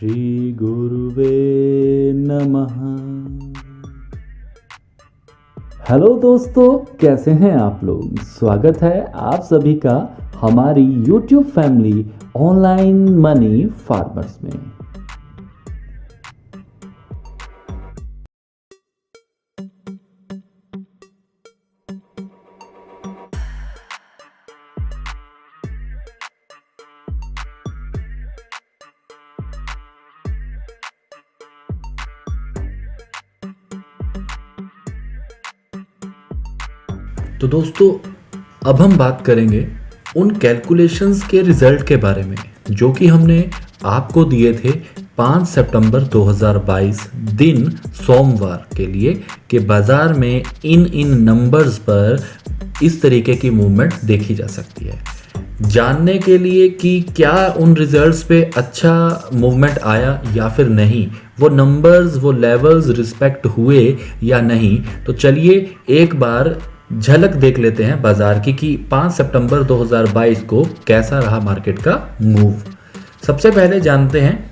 श्री गुरुवे नमः। हेलो दोस्तों, कैसे हैं आप लोग। स्वागत है आप सभी का हमारी YouTube family online money farmers में। तो दोस्तों, अब हम बात करेंगे उन कैलकुलेशंस के रिजल्ट के बारे में जो कि हमने आपको दिए थे 5 सितंबर 2022 दिन सोमवार के लिए कि बाज़ार में इन नंबर्स पर इस तरीके की मूवमेंट देखी जा सकती है। जानने के लिए कि क्या उन रिजल्ट्स पे अच्छा मूवमेंट आया या फिर नहीं, वो नंबर्स वो लेवल्स रिस्पेक्ट हुए या नहीं, तो चलिए एक बार झलक देख लेते हैं बाजार की कि 5 सितंबर 2022 को कैसा रहा मार्केट का मूव। सबसे पहले जानते हैं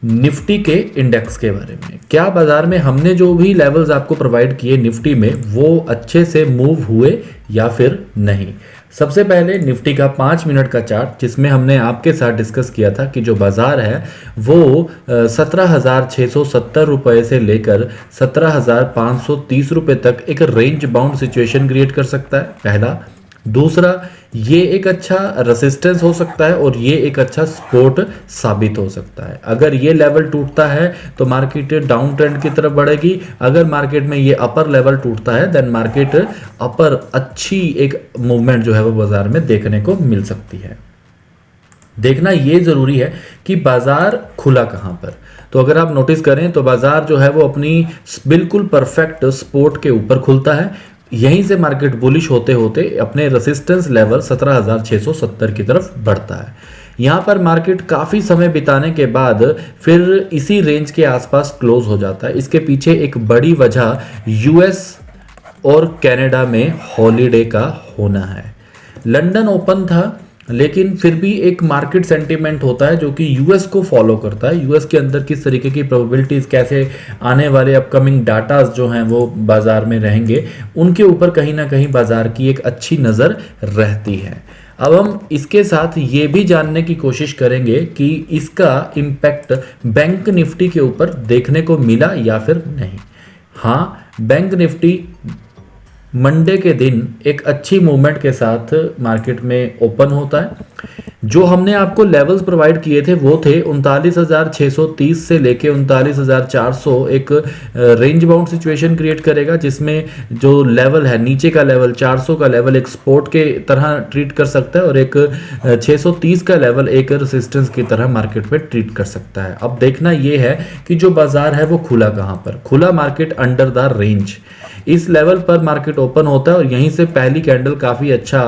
निफ्टी के इंडेक्स के बारे में। क्या बाजार में हमने जो भी लेवल्स आपको प्रोवाइड किए निफ्टी में वो अच्छे से मूव हुए या फिर नहीं। सबसे पहले निफ्टी का 5 मिनट का चार्ट, जिसमें हमने आपके साथ डिस्कस किया था कि जो बाजार है वो 17,670 रुपये से लेकर 17,530 रुपये तक एक रेंज बाउंड सिचुएशन क्रिएट कर सकता है, पहला। दूसरा, ये एक अच्छा रेसिस्टेंस हो सकता है और ये एक अच्छा सपोर्ट साबित हो सकता है। अगर ये लेवल टूटता है तो मार्केट डाउन ट्रेंड की तरफ बढ़ेगी। अगर मार्केट में ये अपर लेवल टूटता है देन मार्केट अपर अच्छी एक मूवमेंट जो है वो बाजार में देखने को मिल सकती है। देखना ये जरूरी है कि बाजार खुला कहां पर। तो अगर आप नोटिस करें तो बाजार जो है वो अपनी बिल्कुल परफेक्ट सपोर्ट के ऊपर खुलता है। यहीं से मार्केट बुलिश होते होते अपने रेसिस्टेंस लेवल 17,670 की तरफ बढ़ता है। यहाँ पर मार्केट काफ़ी समय बिताने के बाद फिर इसी रेंज के आसपास क्लोज हो जाता है। इसके पीछे एक बड़ी वजह यूएस और कनाडा में हॉलीडे का होना है। लंदन ओपन था लेकिन फिर भी एक मार्केट सेंटीमेंट होता है जो कि यूएस को फॉलो करता है। यूएस के अंदर किस तरीके की प्रोबेबिलिटीज, कैसे आने वाले अपकमिंग डाटाज जो हैं वो बाजार में रहेंगे, उनके ऊपर कहीं ना कहीं बाजार की एक अच्छी नज़र रहती है। अब हम इसके साथ ये भी जानने की कोशिश करेंगे कि इसका इम्पैक्ट बैंक निफ्टी के ऊपर देखने को मिला या फिर नहीं। हाँ, बैंक निफ्टी मंडे के दिन एक अच्छी मूवमेंट के साथ मार्केट में ओपन होता है। जो हमने आपको लेवल्स प्रोवाइड किए थे वो थे 39,630 से लेके 39,400 एक रेंज बाउंड सिचुएशन क्रिएट करेगा, जिसमें जो लेवल है नीचे का लेवल 400 का लेवल एक सपोर्ट के तरह ट्रीट कर सकता है और एक 630 का लेवल एक रेसिस्टेंस की तरह मार्केट में ट्रीट कर सकता है। अब देखना ये है कि जो बाजार है वो खुला कहाँ पर। खुला मार्केट अंडर द रेंज, इस लेवल पर मार्केट ओपन होता है और यहीं से पहली कैंडल काफ़ी अच्छा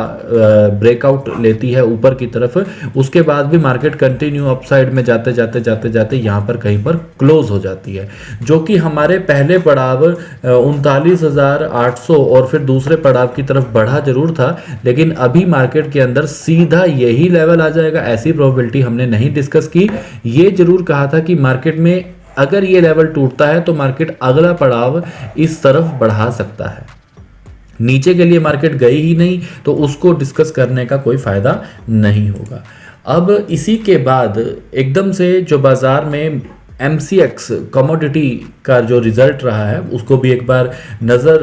ब्रेकआउट लेती है ऊपर की तरफ। उसके बाद भी मार्केट कंटिन्यू अपसाइड में जाते जाते यहाँ पर कहीं पर क्लोज हो जाती है, जो कि हमारे पहले पड़ाव 39,800 और फिर दूसरे पड़ाव की तरफ बढ़ा जरूर था, लेकिन अभी मार्केट के अंदर सीधा यही लेवल आ जाएगा ऐसी प्रोबेबिलिटी हमने नहीं डिस्कस की। ये जरूर कहा था कि मार्केट में अगर ये लेवल टूटता है तो मार्केट अगला पड़ाव इस तरफ बढ़ा सकता है। नीचे के लिए मार्केट गई ही नहीं तो उसको डिस्कस करने का कोई फायदा नहीं होगा। अब इसी के बाद एकदम से जो बाजार में MCX कमोडिटी का जो रिजल्ट रहा है उसको भी एक बार नज़र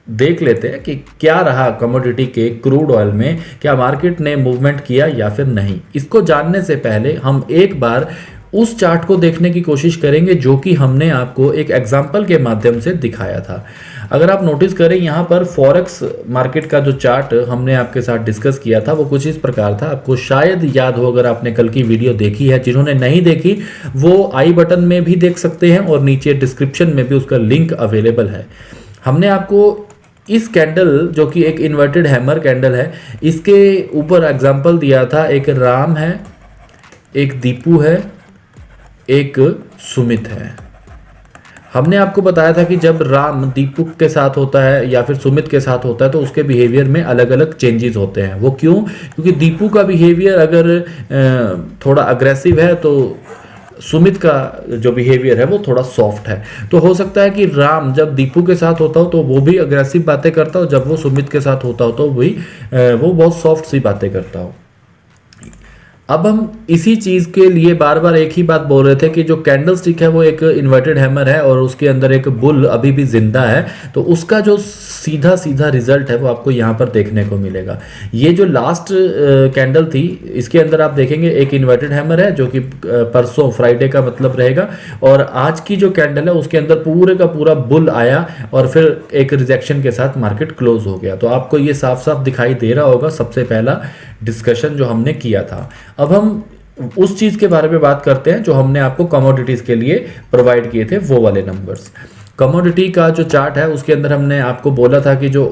देख लेते हैं कि क्या रहा कमोडिटी के क्रूड ऑयल में, क्या मार्केट ने मूवमेंट किया या फिर नहीं। इसको जानने से पहले हम एक बार उस चार्ट को देखने की कोशिश करेंगे जो कि हमने आपको एक एग्जाम्पल के माध्यम से दिखाया था। अगर आप नोटिस करें यहाँ पर फॉरेक्स मार्केट का जो चार्ट हमने आपके साथ डिस्कस किया था वो कुछ इस प्रकार था। आपको शायद याद हो अगर आपने कल की वीडियो देखी है। जिन्होंने नहीं देखी वो आई बटन में भी देख सकते हैं और नीचे डिस्क्रिप्शन में भी उसका लिंक अवेलेबल है। हमने आपको इस कैंडल जो कि एक इन्वर्टेड हैमर कैंडल है, इसके ऊपर एग्जाम्पल दिया था। एक राम है, एक दीपू है, एक सुमित है। हमने आपको बताया था कि जब राम दीपक के साथ होता है या फिर सुमित के साथ होता है तो उसके बिहेवियर में अलग अलग चेंजेस होते हैं। वो क्यों? क्योंकि दीपू का बिहेवियर अगर थोड़ा अग्रेसिव है तो सुमित का जो बिहेवियर है वो थोड़ा सॉफ्ट है। तो हो सकता है कि राम जब दीपू के साथ होता हो तो वो भी अग्रेसिव बातें करता हो, जब वो सुमित के साथ होता हो तो वो बहुत सॉफ्ट सी बातें करता हो। अब हम इसी चीज के लिए बार बार एक ही बात बोल रहे थे कि जो कैंडल स्टिक है वो एक इन्वर्टेड हैमर है और उसके अंदर एक बुल अभी भी जिंदा है, तो उसका जो सीधा सीधा रिजल्ट है वो आपको यहाँ पर देखने को मिलेगा। ये जो लास्ट कैंडल थी इसके अंदर आप देखेंगे एक इन्वर्टेड हैमर है जो कि परसों फ्राइडे का मतलब रहेगा, और आज की जो कैंडल है उसके अंदर पूरे का पूरा बुल आया और फिर एक रिजेक्शन के साथ मार्केट क्लोज हो गया। तो आपको ये साफ साफ दिखाई दे रहा होगा सबसे पहला डिस्कशन जो हमने किया था। अब हम उस चीज के बारे में बात करते हैं जो हमने आपको कमोडिटीज के लिए प्रोवाइड किए थे, वो वाले नंबर्स। कमोडिटी का जो चार्ट है उसके अंदर हमने आपको बोला था कि जो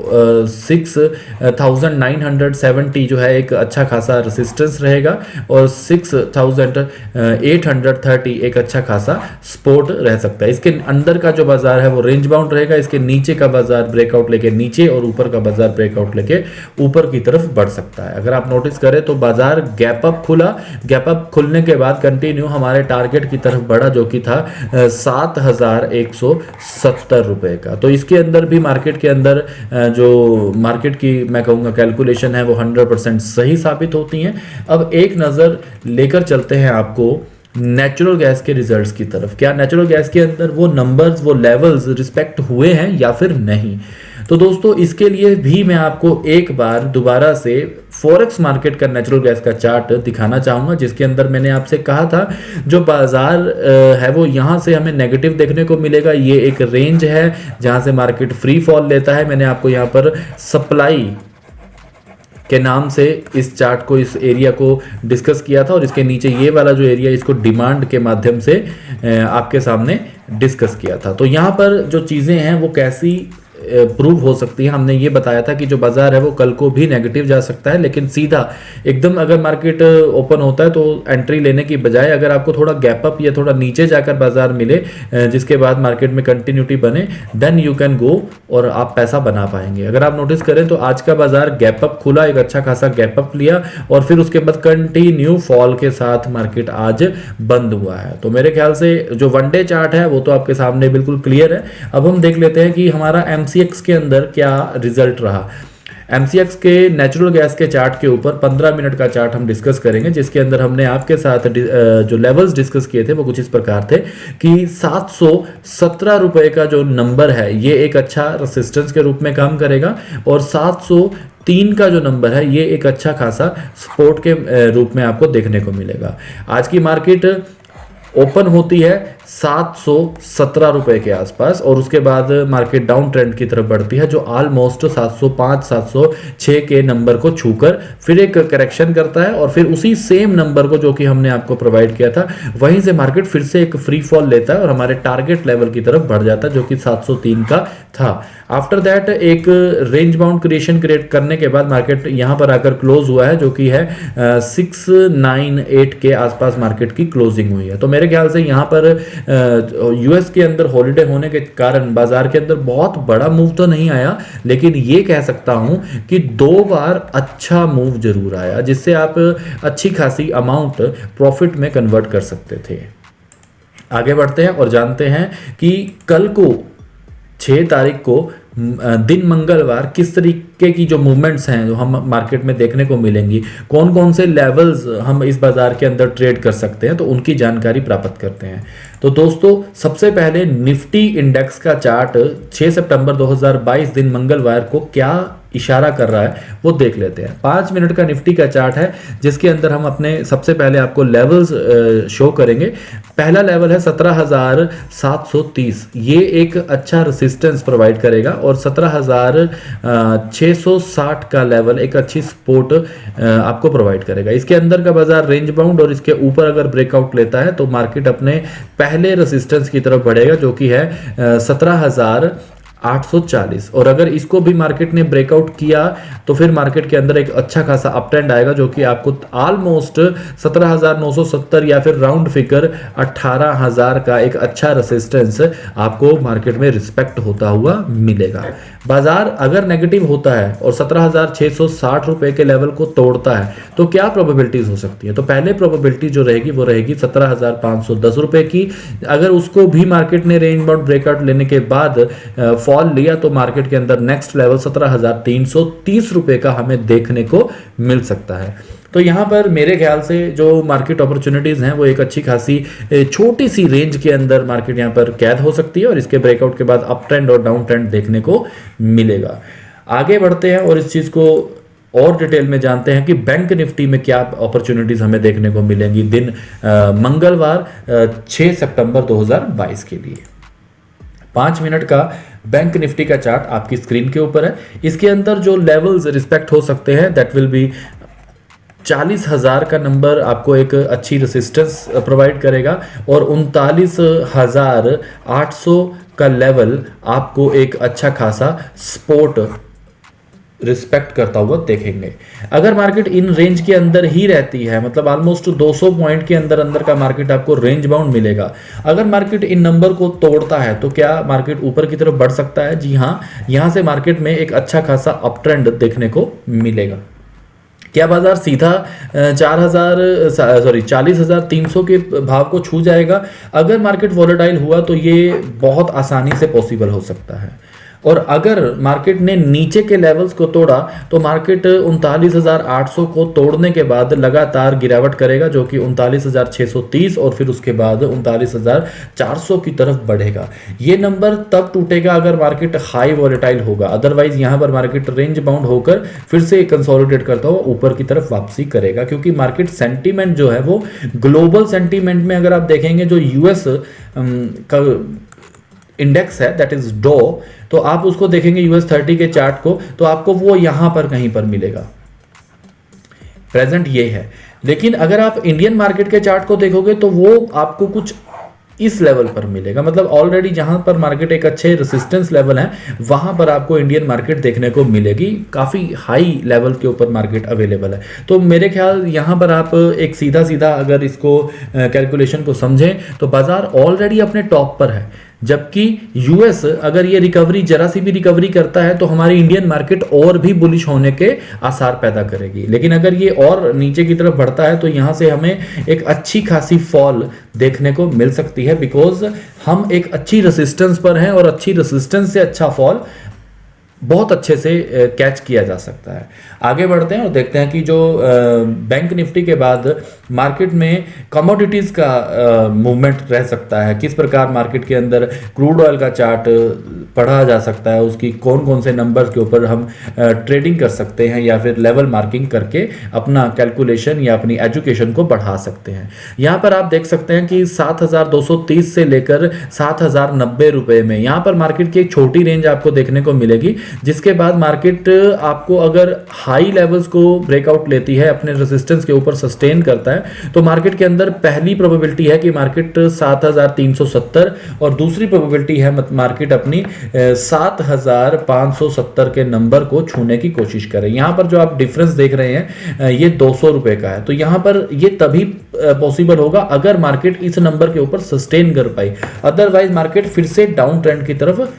6970 जो है एक अच्छा खासा रेसिस्टेंस रहेगा और 6830 एक अच्छा खासा सपोर्ट रह सकता है। इसके अंदर का जो बाजार है वो रेंज बाउंड रहेगा, इसके नीचे का बाजार ब्रेकआउट लेके नीचे और ऊपर का बाजार ब्रेकआउट लेके ऊपर की तरफ बढ़ सकता है। अगर आप नोटिस करें तो बाजार गैप अप खुला, गैप अप खुलने के बाद कंटिन्यू हमारे टारगेट की तरफ बढ़ा जो कि था 7170 रुपए का। तो इसके अंदर भी मार्केट के अंदर जो मार्केट की मैं कहूँगा कैलकुलेशन है वो 100% सही साबित होती हैं। अब एक नज़र लेकर चलते हैं आपको नेचुरल गैस के रिजल्ट्स की तरफ। क्या नेचुरल गैस के अंदर वो नंबर्स वो लेवल्स रिस्पेक्ट हुए हैं या फिर नहीं? तो दोस्तों इसके लिए भी मैं आपको एक बार दोबारा से फॉरेक्स मार्केट का नेचुरल गैस का चार्ट दिखाना चाहूंगा, जिसके अंदर मैंने आपसे कहा था जो बाजार है वो यहाँ से हमें नेगेटिव देखने को मिलेगा। ये एक रेंज है जहाँ से मार्केट फ्री फॉल लेता है। मैंने आपको यहाँ पर सप्लाई के नाम से इस चार्ट को, इस एरिया को डिस्कस किया था और इसके नीचे ये वाला जो एरिया इसको डिमांड के माध्यम से आपके सामने डिस्कस किया था। तो यहाँ पर जो चीज़ें हैं वो कैसी प्रूव हो सकती है, हमने ये बताया था कि जो बाजार है वो कल को भी नेगेटिव जा सकता है, लेकिन सीधा एकदम अगर मार्केट ओपन होता है तो एंट्री लेने की बजाय अगर आपको थोड़ा गैप अप या थोड़ा नीचे जाकर बाजार मिले जिसके बाद मार्केट में कंटिन्यूटी बने, देन यू कैन गो और आप पैसा बना पाएंगे। अगर आप नोटिस करें तो आज का बाजार गैप अप खुला, एक अच्छा खासा गैप अप लिया और फिर उसके बाद कंटिन्यू फॉल के साथ मार्केट आज बंद हुआ है। तो मेरे ख्याल से जो वन डे चार्ट है वो तो आपके सामने बिल्कुल क्लियर है। अब हम देख लेते हैं कि हमारा MCX के अंदर क्या रिजल्ट रहा। MCX के नेचुरल गैस के चार्ट के ऊपर 15 मिनट का चार्ट हम डिस्कस करेंगे, जिसके अंदर हमने आपके साथ जो लेवल्स डिस्कस किए थे वो कुछ इस प्रकार थे कि 717 रुपए का जो नंबर है ये एक अच्छा रेसिस्टेंस के रूप में काम करेगा और 703 का जो नंबर है ये एक अच्छा खासा सपोर्ट के रूप में आपको देखने को मिलेगा। आज की मार्केट ओपन होती है 717 रुपए के आसपास और उसके बाद मार्केट डाउन ट्रेंड की तरफ बढ़ती है जो ऑलमोस्ट 705 706 के नंबर को छूकर फिर एक करेक्शन करता है और फिर उसी सेम नंबर को जो कि हमने आपको प्रोवाइड किया था वहीं से मार्केट फिर से एक फ्री फॉल लेता है और हमारे टारगेट लेवल की तरफ बढ़ जाता है जो कि 703 का था। आफ्टर दैट एक रेंज बाउंड क्रिएट करने के बाद मार्केट यहां पर आकर क्लोज हुआ है जो कि है 698 के आसपास मार्केट की क्लोजिंग हुई है। तो मेरे ख्याल से यहां पर यूएस के अंदर हॉलिडे होने के कारण बाजार के अंदर बहुत बड़ा मूव तो नहीं आया, लेकिन ये कह सकता हूं कि 2 बार अच्छा मूव जरूर आया जिससे आप अच्छी खासी अमाउंट प्रॉफिट में कन्वर्ट कर सकते थे। आगे बढ़ते हैं और जानते हैं कि कल को 6 तारीख को दिन मंगलवार किस तरीके की जो मूवमेंट्स हैं जो हम मार्केट में देखने को मिलेंगी, कौन कौन से लेवल्स हम इस बाजार के अंदर ट्रेड कर सकते हैं, तो उनकी जानकारी प्राप्त करते हैं। तो दोस्तों सबसे पहले निफ्टी इंडेक्स का चार्ट 6 सितंबर 2022 दिन मंगलवार को क्या इशारा कर रहा है वो देख लेते हैं। 5 मिनट का निफ्टी का चार्ट है जिसके अंदर हम अपने सबसे पहले आपको लेवल्स शो करेंगे। पहला लेवल है 17,730, ये एक अच्छा रेसिस्टेंस प्रोवाइड करेगा और 17,660 का लेवल एक अच्छी सपोर्ट आपको प्रोवाइड करेगा। इसके अंदर का बाजार रेंज बाउंड और इसके ऊपर अगर ब्रेकआउट लेता है तो मार्केट अपने पहले रेसिस्टेंस की तरफ बढ़ेगा जो कि है 17,000 840, और अगर इसको भी मार्केट ने ब्रेकआउट किया तो फिर मार्केट के अंदर एक अच्छा खासा अप ट्रेंड आएगा, जो कि आपको ऑलमोस्ट 17,970 या फिर राउंड फिगर 18,000 का एक अच्छा रेसिस्टेंस आपको मार्केट में रिस्पेक्ट होता हुआ मिलेगा। बाजार अगर नेगेटिव होता है और 17,660 रुपए के लेवल को तोड़ता है तो क्या प्रोबेबिलिटीज हो सकती है? तो पहले प्रोबेबिलिटी जो रहेगी वो रहेगी 17,510 रुपए की। अगर उसको भी मार्केट ने रेंज बाउंड ब्रेकआउट लेने के बाद फॉल लिया तो मार्केट के अंदर नेक्स्ट लेवल 17,330 रुपए का हमें देखने को मिल सकता है। तो यहाँ पर मेरे ख्याल से जो मार्केट अपॉर्चुनिटीज हैं वो एक अच्छी खासी छोटी सी रेंज के अंदर मार्केट यहाँ पर कैद हो सकती है, और इसके ब्रेकआउट के बाद अप ट्रेंड और डाउन ट्रेंड देखने को मिलेगा। आगे बढ़ते हैं और इस चीज़ को और डिटेल में जानते हैं कि बैंक निफ्टी में क्या अपॉर्चुनिटीज हमें देखने को मिलेंगी दिन मंगलवार 6 सितंबर 2022 के लिए। 5 मिनट का बैंक निफ्टी का चार्ट आपकी स्क्रीन के ऊपर है। इसके अंदर जो लेवल्स रिस्पेक्ट हो सकते हैं दैट विल बी 40,000 का नंबर आपको एक अच्छी रेसिस्टेंस प्रोवाइड करेगा, और 39,800 का लेवल आपको एक अच्छा खासा सपोर्ट रिस्पेक्ट करता हुआ देखेंगे। अगर मार्केट इन रेंज के अंदर ही रहती है, मतलब ऑलमोस्ट 200 पॉइंट के अंदर अंदर का मार्केट आपको रेंज बाउंड मिलेगा। अगर मार्केट इन नंबर को तोड़ता है तो क्या मार्केट ऊपर की तरफ बढ़ सकता है? जी हाँ, यहां से मार्केट में एक अच्छा खासा अप ट्रेंड देखने को मिलेगा। क्या बाजार सीधा 40,300 के भाव को छू जाएगा? अगर मार्केट वॉलेटाइल हुआ तो ये बहुत आसानी से पॉसिबल हो सकता है, और अगर मार्केट ने नीचे के लेवल्स को तोड़ा तो मार्केट 39,800 को तोड़ने के बाद लगातार गिरावट करेगा, जो कि 39,630 और फिर उसके बाद 39,400 की तरफ बढ़ेगा। ये नंबर तब टूटेगा अगर मार्केट हाई वॉलेटाइल होगा, अदरवाइज यहां पर मार्केट रेंज बाउंड होकर फिर से कंसोलिडेट करता हुआ ऊपर की तरफ वापसी करेगा, क्योंकि मार्केट सेंटीमेंट जो है वो ग्लोबल सेंटीमेंट में अगर आप देखेंगे जो यूएस का इंडेक्स है दैट इज डो, तो आप उसको देखेंगे यूएस 30 के चार्ट को तो आपको वो यहां पर कहीं पर मिलेगा, प्रेजेंट ये है। लेकिन अगर आप इंडियन मार्केट के चार्ट को देखोगे तो वो आपको कुछ इस लेवल पर मिलेगा, मतलब ऑलरेडी जहां पर मार्केट एक अच्छे रेसिस्टेंस लेवल है वहां पर आपको इंडियन मार्केट देखने को मिलेगी, काफी हाई लेवल के ऊपर मार्केट अवेलेबल है। तो मेरे ख्याल यहां पर आप एक सीधा सीधा अगर इसको कैलकुलेशन को समझें तो बाजार ऑलरेडी अपने टॉप पर है, जबकि यूएस अगर ये रिकवरी जरा सी भी रिकवरी करता है तो हमारी इंडियन मार्केट और भी बुलिश होने के आसार पैदा करेगी। लेकिन अगर ये और नीचे की तरफ बढ़ता है तो यहां से हमें एक अच्छी खासी फॉल देखने को मिल सकती है, बिकॉज हम एक अच्छी रेसिस्टेंस पर हैं और अच्छी रेसिस्टेंस से अच्छा फॉल बहुत अच्छे से कैच किया जा सकता है। आगे बढ़ते हैं और देखते हैं कि जो बैंक निफ्टी के बाद मार्केट में कमोडिटीज का मूवमेंट रह सकता है, किस प्रकार मार्केट के अंदर क्रूड ऑयल का चार्ट पढ़ा जा सकता है, उसकी कौन कौन से नंबर्स के ऊपर हम ट्रेडिंग कर सकते हैं या फिर लेवल मार्किंग करके अपना कैलकुलेशन या अपनी एजुकेशन को बढ़ा सकते हैं। यहाँ पर आप देख सकते हैं कि 7,230 से लेकर 7,090 रुपए में यहाँ पर मार्केट की एक छोटी रेंज आपको देखने को मिलेगी, जिसके बाद मार्केट आपको अगर हाई लेवल्स को ब्रेकआउट लेती है, अपने रेजिस्टेंस के ऊपर सस्टेन करता है, तो मार्केट के अंदर पहली प्रोबेबिलिटी है कि मार्केट 7,370 और दूसरी प्रोबेबिलिटी है मार्केट अपनी 7,570 के नंबर को छूने की कोशिश करें। यहां पर जो आप डिफरेंस देख रहे हैं ये 200 रुपए का है, तो यहां पर ये तभी पॉसिबल होगा अगर मार्केट इस नंबर के ऊपर सस्टेन कर पाई, अदरवाइज मार्केट फिर से डाउन ट्रेंड की तरफ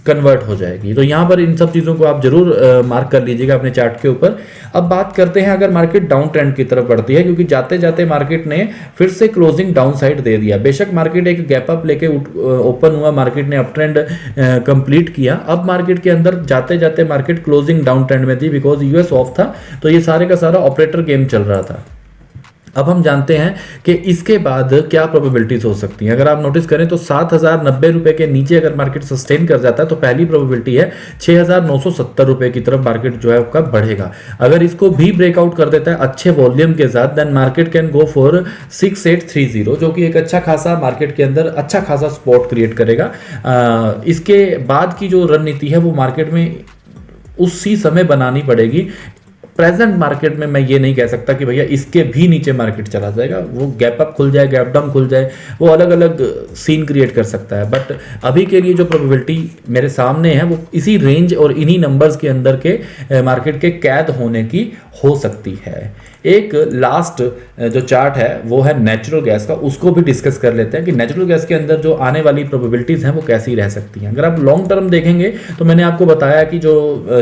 कन्वर्ट हो जाएगी। तो यहां पर इन सब चीजों को आप जरूर मार्क कर लीजिएगा अपने चार्ट के ऊपर। अब बात करते हैं अगर मार्केट डाउन ट्रेंड की तरफ बढ़ती है, क्योंकि जाते जाते मार्केट ने फिर से क्लोजिंग डाउन साइड दे दिया। बेशक मार्केट एक गैप अप लेके ओपन हुआ, मार्केट ने अप ट्रेंड कंप्लीट किया, अब मार्केट के अंदर जाते जाते मार्केट क्लोजिंग डाउन ट्रेंड में थी बिकॉज यूएस ऑफ था, तो ये सारे का सारा ऑपरेटर गेम चल रहा था। अब हम जानते हैं कि इसके बाद क्या प्रोबेबिलिटीज हो सकती हैं। अगर आप नोटिस करें तो 7,090 रुपए के नीचे अगर मार्केट सस्टेन कर जाता है तो पहली प्रोबेबिलिटी है 6,970 रुपए की तरफ मार्केट जो है आपका बढ़ेगा। अगर इसको भी ब्रेकआउट कर देता है अच्छे वॉल्यूम के साथ, then market can go for 6,830, जो कि एक अच्छा खासा मार्केट के अंदर अच्छा खासा स्पॉट क्रिएट करेगा। इसके बाद की जो रणनीति है वो मार्केट में उसी समय बनानी पड़ेगी प्रेजेंट मार्केट में मैं ये नहीं कह सकता कि भैया इसके भी नीचे मार्केट चला जाएगा, वो गैप अप खुल जाए, गैप डाउन खुल जाए, वो अलग अलग सीन क्रिएट कर सकता है। बट अभी के लिए जो प्रोबेबिलिटी मेरे सामने है वो इसी रेंज और इन्हीं नंबर्स के अंदर के मार्केट के कैद होने की हो सकती है। एक लास्ट जो चार्ट है वो है नेचुरल गैस का, उसको भी डिस्कस कर लेते हैं कि नेचुरल गैस के अंदर जो आने वाली प्रोबेबिलिटीज़ हैं वो कैसी रह सकती हैं। अगर आप लॉन्ग टर्म देखेंगे तो मैंने आपको बताया कि जो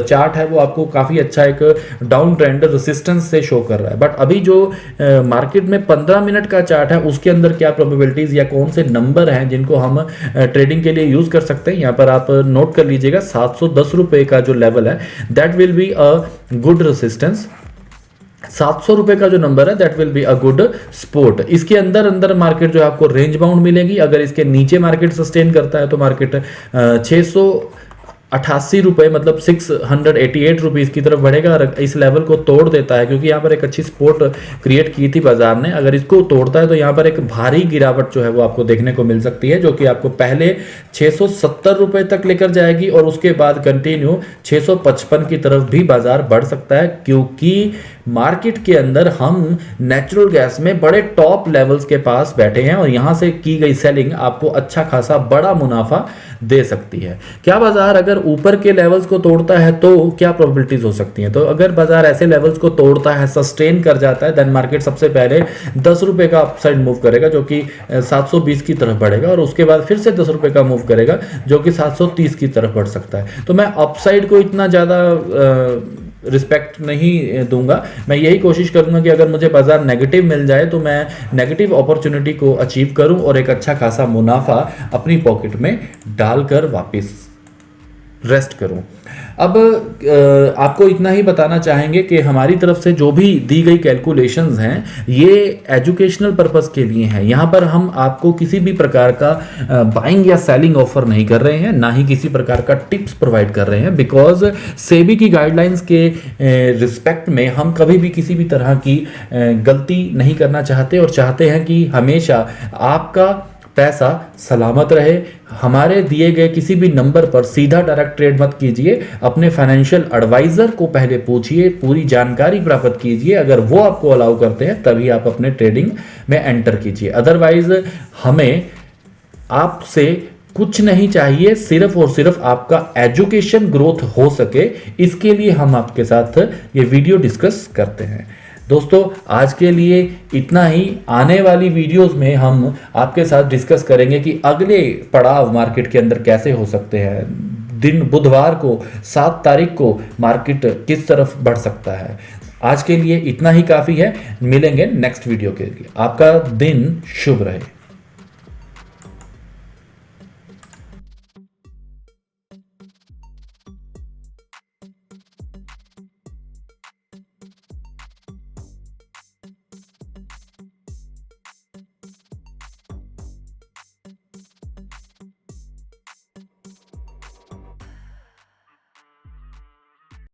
चार्ट है वो आपको काफ़ी अच्छा एक डाउन ट्रेंड रेसिस्टेंस से शो कर रहा है। बट अभी जो मार्केट में 15 मिनट का चार्ट है उसके अंदर क्या प्रोबेबिलिटीज़ या कौन से नंबर हैं जिनको हम ट्रेडिंग के लिए यूज़ कर सकते हैं, यहाँ पर आप नोट कर लीजिएगा। 710 रुपये का जो लेवल है that will be a good resistance. 700 रुपए का जो नंबर है that will be a good support. इसके अंदर अंदर मार्केट जो है आपको रेंज बाउंड मिलेगी। अगर इसके नीचे मार्केट सस्टेन करता है तो मार्केट 688 रुपए मतलब 688 रुपीज़ की तरफ बढ़ेगा। और इस लेवल को तोड़ देता है, क्योंकि यहाँ पर एक अच्छी सपोर्ट क्रिएट की थी बाजार ने, अगर इसको तोड़ता है तो यहाँ पर एक भारी गिरावट जो है वो आपको देखने को मिल सकती है, जो कि आपको पहले 670 रुपए तक लेकर जाएगी और उसके बाद कंटिन्यू 655 की तरफ भी बाजार बढ़ सकता है, क्योंकि मार्केट के अंदर हम नेचुरल गैस में बड़े टॉप लेवल्स के पास बैठे हैं और यहां से की गई सेलिंग आपको अच्छा खासा बड़ा मुनाफा दे सकती है। क्या बाजार अगर ऊपर के लेवल्स को तोड़ता है तो क्या प्रोबेबिलिटीज हो सकती हैं? तो अगर बाजार ऐसे लेवल्स को तोड़ता है, सस्टेन कर जाता है, देन मार्केट सबसे पहले 10 रुपए का अपसाइड मूव करेगा जो कि 720 की तरफ बढ़ेगा, और उसके बाद फिर से 10 रुपए का मूव करेगा जो कि 730 की तरफ बढ़ सकता है। तो मैं अपसाइड को इतना ज़्यादा रिस्पेक्ट नहीं दूंगा। मैं यही कोशिश करूंगा कि अगर मुझे बाजार नेगेटिव मिल जाए तो मैं नेगेटिव अपॉर्चुनिटी को अचीव करूं और एक अच्छा खासा मुनाफा अपनी पॉकेट में डालकर वापस रेस्ट करूं। अब आपको इतना ही बताना चाहेंगे कि हमारी तरफ से जो भी दी गई कैलकुलेशंस हैं ये एजुकेशनल पर्पस के लिए हैं। यहाँ पर हम आपको किसी भी प्रकार का बाइंग या सेलिंग ऑफर नहीं कर रहे हैं, ना ही किसी प्रकार का टिप्स प्रोवाइड कर रहे हैं, बिकॉज सेबी की गाइडलाइंस के रिस्पेक्ट में हम कभी भी किसी भी तरह की गलती नहीं करना चाहते और चाहते हैं कि हमेशा आपका पैसा सलामत रहे। हमारे दिए गए किसी भी नंबर पर सीधा डायरेक्ट ट्रेड मत कीजिए, अपने फाइनेंशियल एडवाइजर को पहले पूछिए, पूरी जानकारी प्राप्त कीजिए। अगर वो आपको अलाउ करते हैं तभी आप अपने ट्रेडिंग में एंटर कीजिए। अदरवाइज हमें आपसे कुछ नहीं चाहिए, सिर्फ और सिर्फ आपका एजुकेशन ग्रोथ हो सके, इसके लिए हम आपके साथ ये वीडियो डिस्कस करते हैं। दोस्तों आज के लिए इतना ही। आने वाली वीडियोस में हम आपके साथ डिस्कस करेंगे कि अगले पड़ाव मार्केट के अंदर कैसे हो सकते हैं। दिन बुधवार को 7 तारीख को मार्केट किस तरफ बढ़ सकता है। आज के लिए इतना ही काफ़ी है। मिलेंगे नेक्स्ट वीडियो के लिए। आपका दिन शुभ रहे।